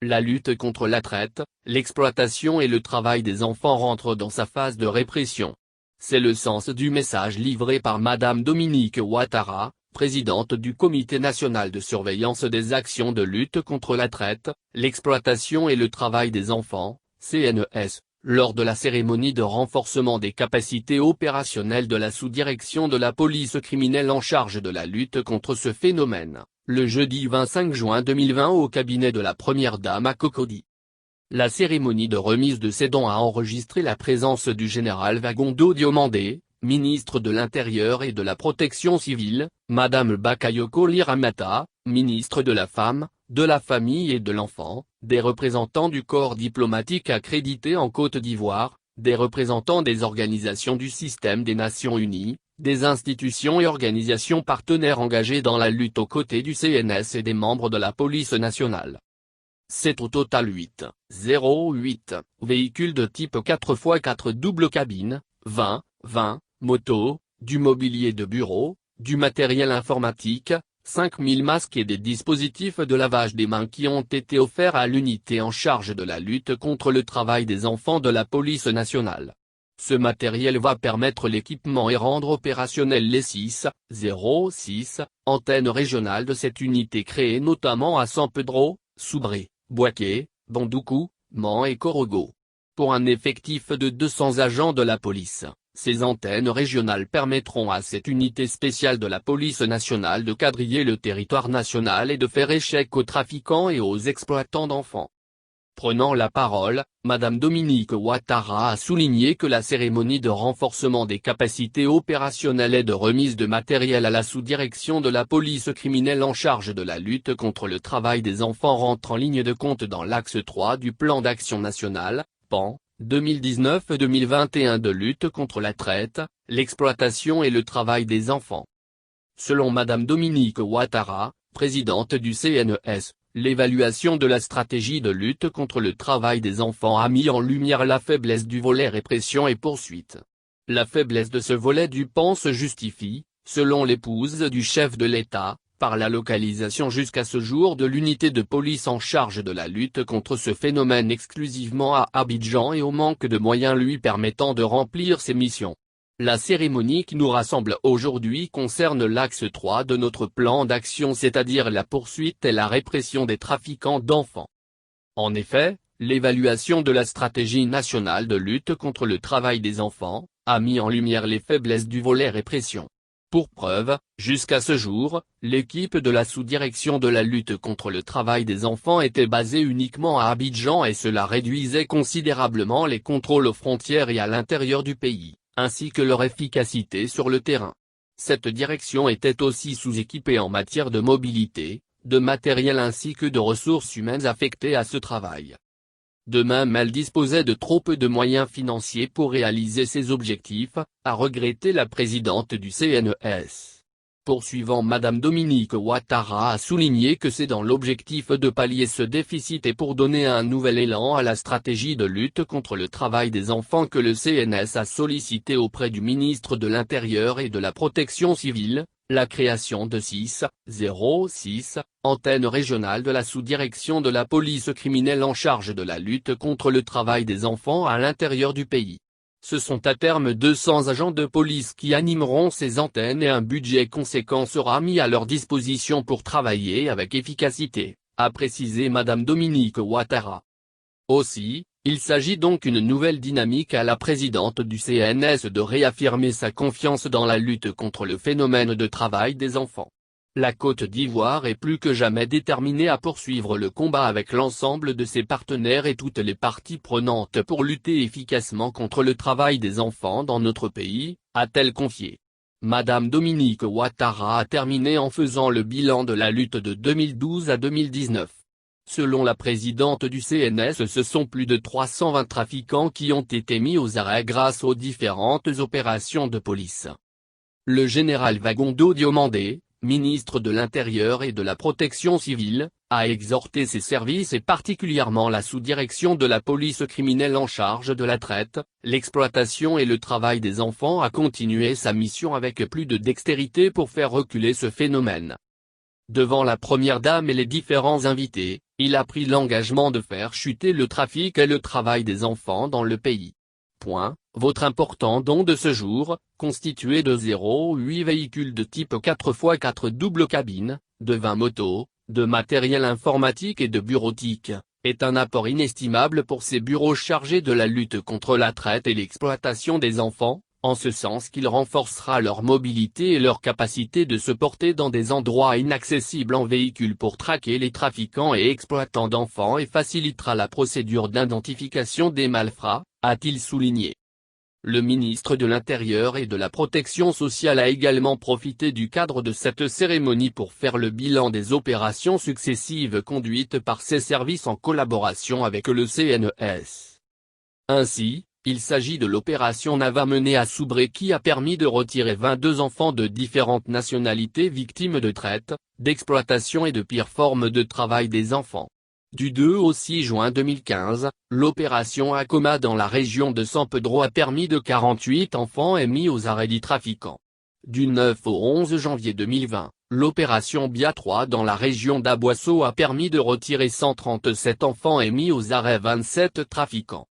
La lutte contre la traite, l'exploitation et le travail des enfants rentrent dans sa phase de répression. C'est le sens du message livré par Madame Dominique Ouattara, présidente du Comité national de surveillance des actions de lutte contre la traite, l'exploitation et le travail des enfants, CNES, lors de la cérémonie de renforcement des capacités opérationnelles de la sous-direction de la police criminelle en charge de la lutte contre ce phénomène, le jeudi 25 juin 2020 au cabinet de la Première Dame à Cocody. La cérémonie de remise de ces dons a enregistré la présence du général Wagondo Diomandé, ministre de l'Intérieur et de la Protection civile, Madame Bakayoko Liramata, ministre de la Femme, de la Famille et de l'Enfant, des représentants du corps diplomatique accrédité en Côte d'Ivoire, des représentants des organisations du système des Nations Unies, des institutions et organisations partenaires engagées dans la lutte aux côtés du CNS et des membres de la police nationale. C'est au total 8 véhicules de type 4x4 double cabine, 20 motos, du mobilier de bureau, du matériel informatique, 5000 masques et des dispositifs de lavage des mains qui ont été offerts à l'unité en charge de la lutte contre le travail des enfants de la police nationale. Ce matériel va permettre l'équipement et rendre opérationnels les 6 antennes régionales de cette unité créée notamment à San Pedro, Soubré, Bouaké, Bandoukou, Mans et Korogo. Pour un effectif de 200 agents de la police, ces antennes régionales permettront à cette unité spéciale de la police nationale de quadriller le territoire national et de faire échec aux trafiquants et aux exploitants d'enfants. Prenant la parole, Madame Dominique Ouattara a souligné que la cérémonie de renforcement des capacités opérationnelles et de remise de matériel à la sous-direction de la police criminelle en charge de la lutte contre le travail des enfants rentre en ligne de compte dans l'axe 3 du plan d'action national, PAN, 2019-2021 de lutte contre la traite, l'exploitation et le travail des enfants. Selon Madame Dominique Ouattara, présidente du CNES, l'évaluation de la stratégie de lutte contre le travail des enfants a mis en lumière la faiblesse du volet répression et poursuite. La faiblesse de ce volet du PAN se justifie, selon l'épouse du chef de l'État, par la localisation jusqu'à ce jour de l'unité de police en charge de la lutte contre ce phénomène exclusivement à Abidjan et au manque de moyens lui permettant de remplir ses missions. La cérémonie qui nous rassemble aujourd'hui concerne l'axe 3 de notre plan d'action, c'est-à-dire la poursuite et la répression des trafiquants d'enfants. En effet, l'évaluation de la stratégie nationale de lutte contre le travail des enfants a mis en lumière les faiblesses du volet répression. Pour preuve, jusqu'à ce jour, l'équipe de la sous-direction de la lutte contre le travail des enfants était basée uniquement à Abidjan et cela réduisait considérablement les contrôles aux frontières et à l'intérieur du pays, ainsi que leur efficacité sur le terrain. Cette direction était aussi sous-équipée en matière de mobilité, de matériel ainsi que de ressources humaines affectées à ce travail. De même, elle disposait de trop peu de moyens financiers pour réaliser ses objectifs, a regretté la présidente du CNES. Poursuivant, Madame Dominique Ouattara a souligné que c'est dans l'objectif de pallier ce déficit et pour donner un nouvel élan à la stratégie de lutte contre le travail des enfants que le CNS a sollicité auprès du ministre de l'Intérieur et de la Protection civile, la création de 6 antennes régionales de la sous-direction de la police criminelle en charge de la lutte contre le travail des enfants à l'intérieur du pays. Ce sont à terme 200 agents de police qui animeront ces antennes et un budget conséquent sera mis à leur disposition pour travailler avec efficacité, a précisé Madame Dominique Ouattara. Aussi, il s'agit donc d'une nouvelle dynamique à la présidente du CNS de réaffirmer sa confiance dans la lutte contre le phénomène de travail des enfants. La Côte d'Ivoire est plus que jamais déterminée à poursuivre le combat avec l'ensemble de ses partenaires et toutes les parties prenantes pour lutter efficacement contre le travail des enfants dans notre pays, a-t-elle confié. Madame Dominique Ouattara a terminé en faisant le bilan de la lutte de 2012 à 2019. Selon la présidente du CNS, ce sont plus de 320 trafiquants qui ont été mis aux arrêts grâce aux différentes opérations de police. Le général Wagondo Diomandé, ministre de l'Intérieur et de la Protection civile, a exhorté ses services et particulièrement la sous-direction de la police criminelle en charge de la traite, l'exploitation et le travail des enfants à continuer sa mission avec plus de dextérité pour faire reculer ce phénomène. Devant la Première Dame et les différents invités, Il a pris l'engagement de faire chuter le trafic et le travail des enfants dans le pays. Votre important don de ce jour, constitué de 0,8 véhicules de type 4x4 double cabine, de 20 motos, de matériel informatique et de bureautique, est un apport inestimable pour ces bureaux chargés de la lutte contre la traite et l'exploitation des enfants, en ce sens qu'il renforcera leur mobilité et leur capacité de se porter dans des endroits inaccessibles en véhicule pour traquer les trafiquants et exploitants d'enfants et facilitera la procédure d'identification des malfrats, a-t-il souligné. Le ministre de l'Intérieur et de la Protection sociale a également profité du cadre de cette cérémonie pour faire le bilan des opérations successives conduites par ses services en collaboration avec le CNES. Ainsi, il s'agit de l'opération Nava menée à Soubré qui a permis de retirer 22 enfants de différentes nationalités victimes de traite, d'exploitation et de pires formes de travail des enfants. Du 2 au 6 juin 2015, l'opération Acoma dans la région de San Pedro a permis de 48 enfants et mis aux arrêts des trafiquants. Du 9 au 11 janvier 2020, l'opération Bia 3 dans la région d'Aboasso a permis de retirer 137 enfants et mis aux arrêts 27 trafiquants.